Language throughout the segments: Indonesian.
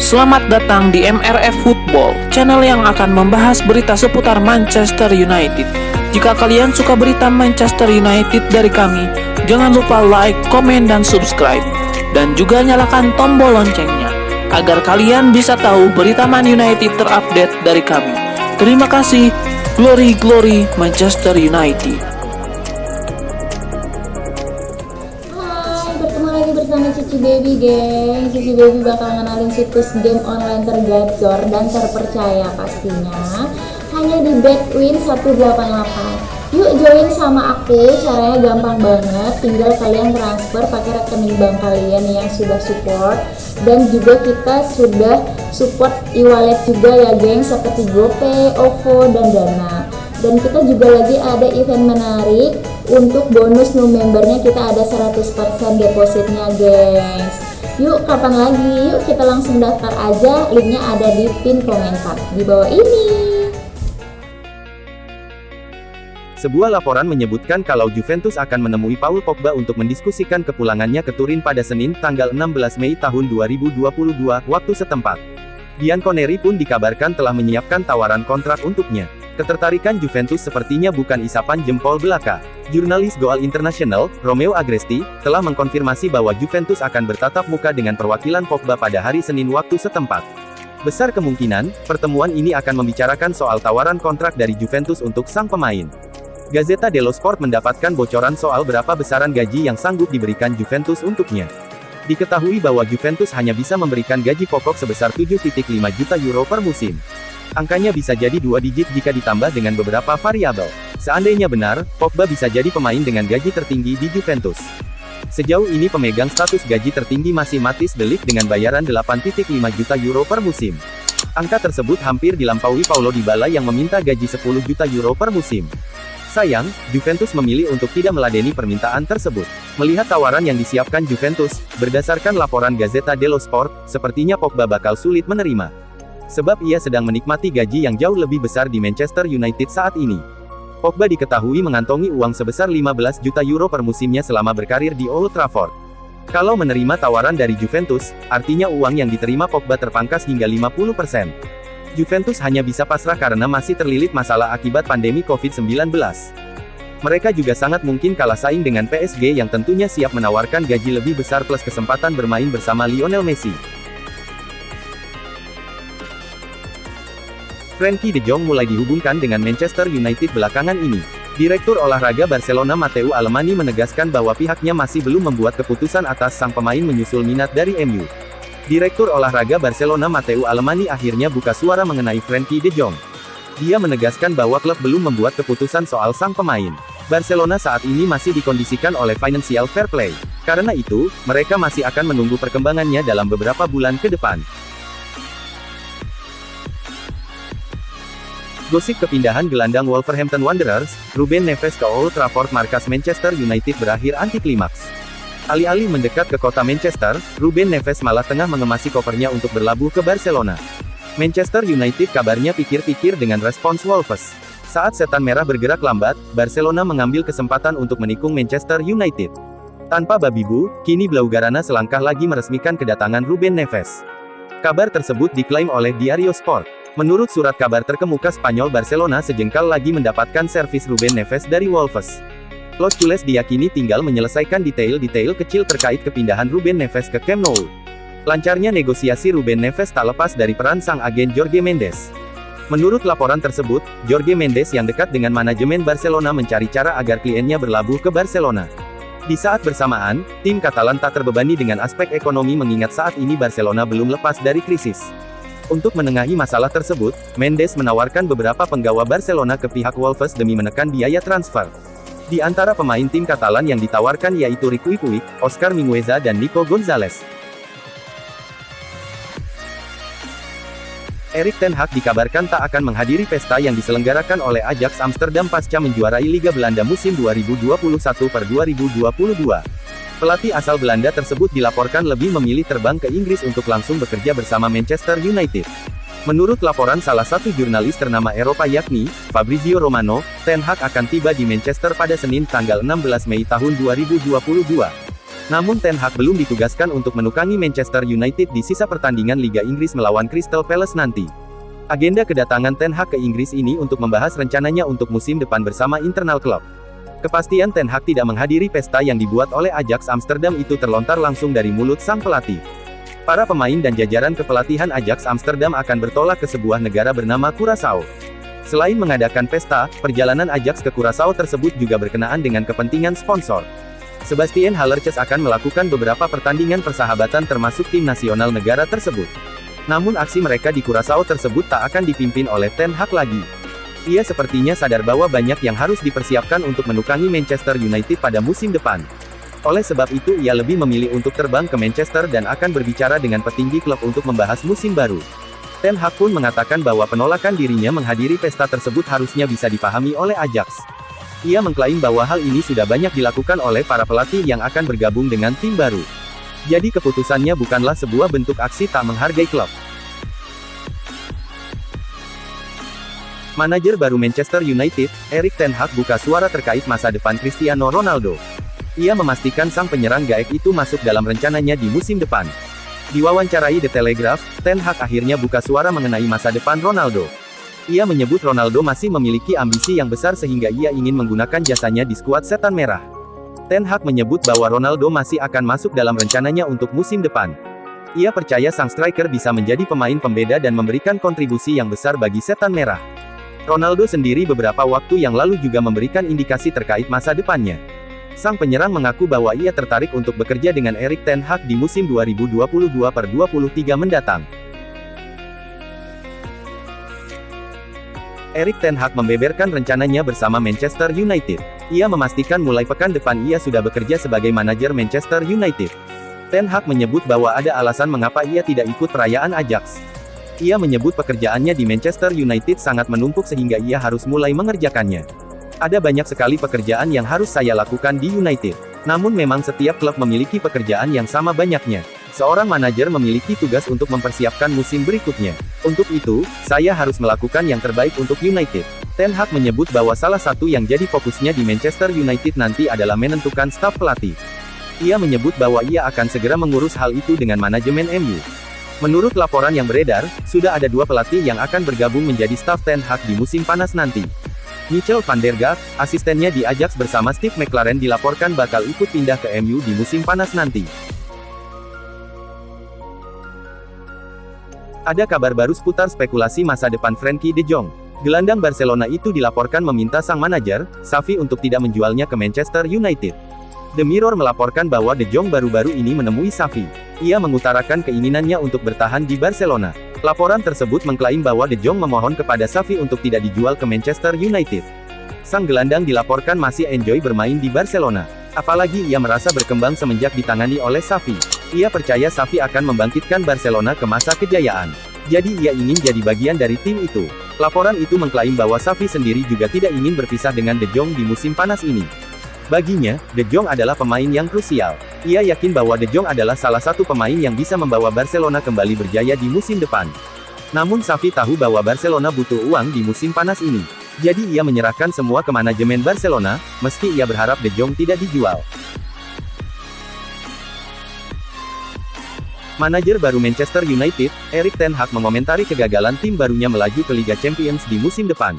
Selamat datang di MRF Football, channel yang akan membahas berita seputar Manchester United. Jika kalian suka berita Manchester United dari kami, jangan lupa like, komen, dan subscribe. Dan juga nyalakan tombol loncengnya, agar kalian bisa tahu berita Man United terupdate dari kami. Terima kasih, Glory Glory Manchester United. Bersama Cici Baby, geng. Cici Baby bakal ngenalin situs game online tergacor dan terpercaya pastinya hanya di Betwin 188. Yuk join sama aku, caranya gampang banget, tinggal kalian transfer pakai rekening bank kalian yang sudah support, dan juga kita sudah support e-wallet juga ya geng, seperti GoPay, OVO, dan Dana. Dan kita juga lagi ada event menarik. Untuk bonus new membernya kita ada 100% depositnya, guys. Yuk, kapan lagi? Yuk kita langsung daftar aja. Linknya ada di pin komentar di bawah ini. Sebuah laporan menyebutkan kalau Juventus akan menemui Paul Pogba untuk mendiskusikan kepulangannya ke Turin pada Senin, tanggal 16 Mei tahun 2022, waktu setempat. Bianconeri pun dikabarkan telah menyiapkan tawaran kontrak untuknya. Ketertarikan Juventus sepertinya bukan isapan jempol belaka. Jurnalis Goal International, Romeo Agresti, telah mengkonfirmasi bahwa Juventus akan bertatap muka dengan perwakilan Pogba pada hari Senin waktu setempat. Besar kemungkinan, pertemuan ini akan membicarakan soal tawaran kontrak dari Juventus untuk sang pemain. Gazzetta dello Sport mendapatkan bocoran soal berapa besaran gaji yang sanggup diberikan Juventus untuknya. Diketahui bahwa Juventus hanya bisa memberikan gaji pokok sebesar 7,5 juta euro per musim. Angkanya bisa jadi 2 digit jika ditambah dengan beberapa variabel. Seandainya benar, Pogba bisa jadi pemain dengan gaji tertinggi di Juventus. Sejauh ini pemegang status gaji tertinggi masih Matthijs de Ligt dengan bayaran 8,5 juta euro per musim. Angka tersebut hampir dilampaui Paulo Dybala yang meminta gaji 10 juta euro per musim. Sayang, Juventus memilih untuk tidak meladeni permintaan tersebut. Melihat tawaran yang disiapkan Juventus, berdasarkan laporan Gazzetta dello Sport, sepertinya Pogba bakal sulit menerima. Sebab ia sedang menikmati gaji yang jauh lebih besar di Manchester United saat ini. Pogba diketahui mengantongi uang sebesar 15 juta euro per musimnya selama berkarir di Old Trafford. Kalau menerima tawaran dari Juventus, artinya uang yang diterima Pogba terpangkas hingga 50%. Juventus hanya bisa pasrah karena masih terlilit masalah akibat pandemi COVID-19. Mereka juga sangat mungkin kalah saing dengan PSG yang tentunya siap menawarkan gaji lebih besar plus kesempatan bermain bersama Lionel Messi. Frenkie de Jong mulai dihubungkan dengan Manchester United belakangan ini. Direktur olahraga Barcelona Matteo Alemany menegaskan bahwa pihaknya masih belum membuat keputusan atas sang pemain menyusul minat dari MU. Direktur olahraga Barcelona Matteo Alemany akhirnya buka suara mengenai Frenkie de Jong. Dia menegaskan bahwa klub belum membuat keputusan soal sang pemain. Barcelona saat ini masih dikondisikan oleh financial fair play. Karena itu, mereka masih akan menunggu perkembangannya dalam beberapa bulan ke depan. Gosip kepindahan gelandang Wolverhampton Wanderers, Ruben Neves ke Old Trafford markas Manchester United berakhir antiklimaks. Alih-alih mendekat ke kota Manchester, Ruben Neves malah tengah mengemasi kopernya untuk berlabuh ke Barcelona. Manchester United kabarnya pikir-pikir dengan respons Wolves. Saat setan merah bergerak lambat, Barcelona mengambil kesempatan untuk menikung Manchester United. Tanpa babi bu, kini Blaugrana selangkah lagi meresmikan kedatangan Ruben Neves. Kabar tersebut diklaim oleh Diario Sport. Menurut surat kabar terkemuka Spanyol, Barcelona sejengkal lagi mendapatkan servis Ruben Neves dari Wolves. Los Culés diyakini tinggal menyelesaikan detail-detail kecil terkait kepindahan Ruben Neves ke Camp Nou. Lancarnya negosiasi Ruben Neves tak lepas dari peran sang agen Jorge Mendes. Menurut laporan tersebut, Jorge Mendes yang dekat dengan manajemen Barcelona mencari cara agar kliennya berlabuh ke Barcelona. Di saat bersamaan, tim Katalan tak terbebani dengan aspek ekonomi mengingat saat ini Barcelona belum lepas dari krisis. Untuk menengahi masalah tersebut, Mendes menawarkan beberapa penggawa Barcelona ke pihak Wolves demi menekan biaya transfer. Di antara pemain tim Katalan yang ditawarkan yaitu Riqui Puig, Oscar Mingueza dan Nico Gonzalez. Erik ten Hag dikabarkan tak akan menghadiri pesta yang diselenggarakan oleh Ajax Amsterdam pasca menjuarai Liga Belanda musim 2021-2022. Pelatih asal Belanda tersebut dilaporkan lebih memilih terbang ke Inggris untuk langsung bekerja bersama Manchester United. Menurut laporan salah satu jurnalis ternama Eropa yakni Fabrizio Romano, Ten Hag akan tiba di Manchester pada Senin tanggal 16 Mei tahun 2022. Namun Ten Hag belum ditugaskan untuk menukangi Manchester United di sisa pertandingan Liga Inggris melawan Crystal Palace nanti. Agenda kedatangan Ten Hag ke Inggris ini untuk membahas rencananya untuk musim depan bersama internal klub. Kepastian Ten Hag tidak menghadiri pesta yang dibuat oleh Ajax Amsterdam itu terlontar langsung dari mulut sang pelatih. Para pemain dan jajaran kepelatihan Ajax Amsterdam akan bertolak ke sebuah negara bernama Curaçao. Selain mengadakan pesta, perjalanan Ajax ke Curaçao tersebut juga berkenaan dengan kepentingan sponsor. Sebastian Haller akan melakukan beberapa pertandingan persahabatan termasuk tim nasional negara tersebut. Namun aksi mereka di Curaçao tersebut tak akan dipimpin oleh Ten Hag lagi. Ia sepertinya sadar bahwa banyak yang harus dipersiapkan untuk menukangi Manchester United pada musim depan. Oleh sebab itu ia lebih memilih untuk terbang ke Manchester dan akan berbicara dengan petinggi klub untuk membahas musim baru. Ten Hag pun mengatakan bahwa penolakan dirinya menghadiri pesta tersebut harusnya bisa dipahami oleh Ajax. Ia mengklaim bahwa hal ini sudah banyak dilakukan oleh para pelatih yang akan bergabung dengan tim baru. Jadi keputusannya bukanlah sebuah bentuk aksi tak menghargai klub. Manajer baru Manchester United, Erik ten Hag buka suara terkait masa depan Cristiano Ronaldo. Ia memastikan sang penyerang gaek itu masuk dalam rencananya di musim depan. Diwawancarai The Telegraph, Ten Hag akhirnya buka suara mengenai masa depan Ronaldo. Ia menyebut Ronaldo masih memiliki ambisi yang besar sehingga ia ingin menggunakan jasanya di skuad Setan Merah. Ten Hag menyebut bahwa Ronaldo masih akan masuk dalam rencananya untuk musim depan. Ia percaya sang striker bisa menjadi pemain pembeda dan memberikan kontribusi yang besar bagi Setan Merah. Ronaldo sendiri beberapa waktu yang lalu juga memberikan indikasi terkait masa depannya. Sang penyerang mengaku bahwa ia tertarik untuk bekerja dengan Erik ten Hag di musim 2022-23 mendatang. Erik ten Hag membeberkan rencananya bersama Manchester United. Ia memastikan mulai pekan depan ia sudah bekerja sebagai manajer Manchester United. Ten Hag menyebut bahwa ada alasan mengapa ia tidak ikut perayaan Ajax. Ia menyebut pekerjaannya di Manchester United sangat menumpuk sehingga ia harus mulai mengerjakannya. Ada banyak sekali pekerjaan yang harus saya lakukan di United. Namun memang setiap klub memiliki pekerjaan yang sama banyaknya. Seorang manajer memiliki tugas untuk mempersiapkan musim berikutnya. Untuk itu, saya harus melakukan yang terbaik untuk United. Ten Hag menyebut bahwa salah satu yang jadi fokusnya di Manchester United nanti adalah menentukan staf pelatih. Ia menyebut bahwa ia akan segera mengurus hal itu dengan manajemen MU. Menurut laporan yang beredar, sudah ada 2 pelatih yang akan bergabung menjadi staf Ten Hag di musim panas nanti. Michel van der Gaag, asistennya di Ajax bersama Steve McLaren dilaporkan bakal ikut pindah ke MU di musim panas nanti. Ada kabar baru seputar spekulasi masa depan Frenkie de Jong. Gelandang Barcelona itu dilaporkan meminta sang manajer, Xavi untuk tidak menjualnya ke Manchester United. The Mirror melaporkan bahwa de Jong baru-baru ini menemui Xavi. Ia mengutarakan keinginannya untuk bertahan di Barcelona. Laporan tersebut mengklaim bahwa de Jong memohon kepada Xavi untuk tidak dijual ke Manchester United. Sang gelandang dilaporkan masih enjoy bermain di Barcelona. Apalagi ia merasa berkembang semenjak ditangani oleh Xavi. Ia percaya Xavi akan membangkitkan Barcelona ke masa kejayaan. Jadi ia ingin jadi bagian dari tim itu. Laporan itu mengklaim bahwa Xavi sendiri juga tidak ingin berpisah dengan de Jong di musim panas ini. Baginya, de Jong adalah pemain yang krusial. Ia yakin bahwa de Jong adalah salah satu pemain yang bisa membawa Barcelona kembali berjaya di musim depan. Namun Xavi tahu bahwa Barcelona butuh uang di musim panas ini. Jadi ia menyerahkan semua ke manajemen Barcelona, meski ia berharap de Jong tidak dijual. Manajer baru Manchester United, Erik ten Hag mengomentari kegagalan tim barunya melaju ke Liga Champions di musim depan.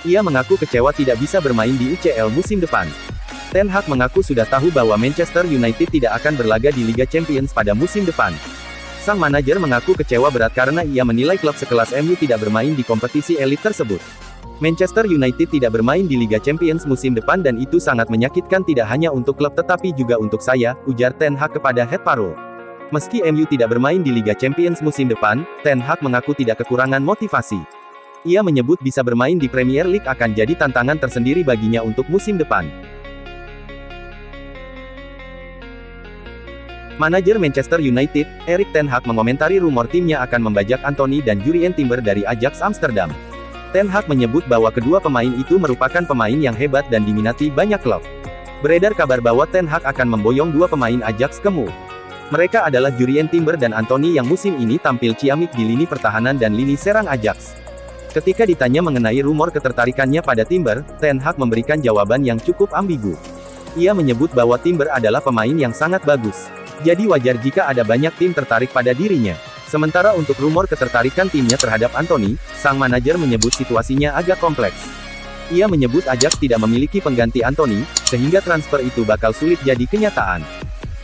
Ia mengaku kecewa tidak bisa bermain di UCL musim depan. Ten Hag mengaku sudah tahu bahwa Manchester United tidak akan berlaga di Liga Champions pada musim depan. Sang manajer mengaku kecewa berat karena ia menilai klub sekelas MU tidak bermain di kompetisi elit tersebut. Manchester United tidak bermain di Liga Champions musim depan dan itu sangat menyakitkan tidak hanya untuk klub tetapi juga untuk saya, ujar Ten Hag kepada Head Parole. Meski MU tidak bermain di Liga Champions musim depan, Ten Hag mengaku tidak kekurangan motivasi. Ia menyebut bisa bermain di Premier League akan jadi tantangan tersendiri baginya untuk musim depan. Manajer Manchester United, Erik ten Hag mengomentari rumor timnya akan membajak Anthony dan Jurrien Timber dari Ajax Amsterdam. Ten Hag menyebut bahwa kedua pemain itu merupakan pemain yang hebat dan diminati banyak klub. Beredar kabar bahwa Ten Hag akan memboyong 2 pemain Ajax ke MU. Mereka adalah Jurrien Timber dan Anthony yang musim ini tampil ciamik di lini pertahanan dan lini serang Ajax. Ketika ditanya mengenai rumor ketertarikannya pada Timber, Ten Hag memberikan jawaban yang cukup ambigu. Ia menyebut bahwa Timber adalah pemain yang sangat bagus. Jadi wajar jika ada banyak tim tertarik pada dirinya. Sementara untuk rumor ketertarikan timnya terhadap Anthony, sang manajer menyebut situasinya agak kompleks. Ia menyebut Ajax tidak memiliki pengganti Anthony, sehingga transfer itu bakal sulit jadi kenyataan.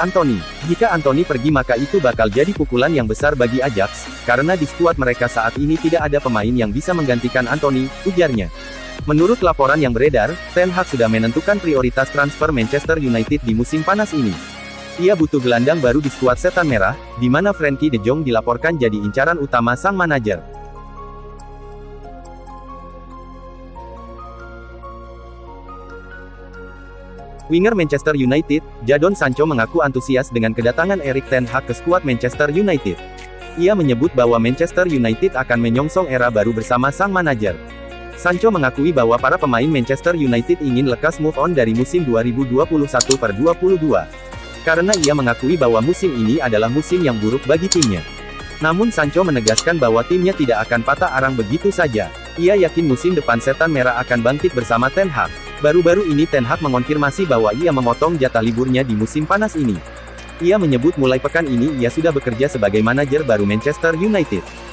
Anthony, jika Anthony pergi maka itu bakal jadi pukulan yang besar bagi Ajax, karena di skuad mereka saat ini tidak ada pemain yang bisa menggantikan Anthony, ujarnya. Menurut laporan yang beredar, Ten Hag sudah menentukan prioritas transfer Manchester United di musim panas ini. Ia butuh gelandang baru di skuad Setan Merah, di mana Frenkie de Jong dilaporkan jadi incaran utama sang manajer. Winger Manchester United, Jadon Sancho mengaku antusias dengan kedatangan Erik ten Hag ke skuad Manchester United. Ia menyebut bahwa Manchester United akan menyongsong era baru bersama sang manajer. Sancho mengakui bahwa para pemain Manchester United ingin lekas move on dari musim 2021-22. Karena ia mengakui bahwa musim ini adalah musim yang buruk bagi timnya. Namun Sancho menegaskan bahwa timnya tidak akan patah arang begitu saja. Ia yakin musim depan Setan Merah akan bangkit bersama Ten Hag. Baru-baru ini Ten Hag mengonfirmasi bahwa ia memotong jatah liburnya di musim panas ini. Ia menyebut mulai pekan ini ia sudah bekerja sebagai manajer baru Manchester United.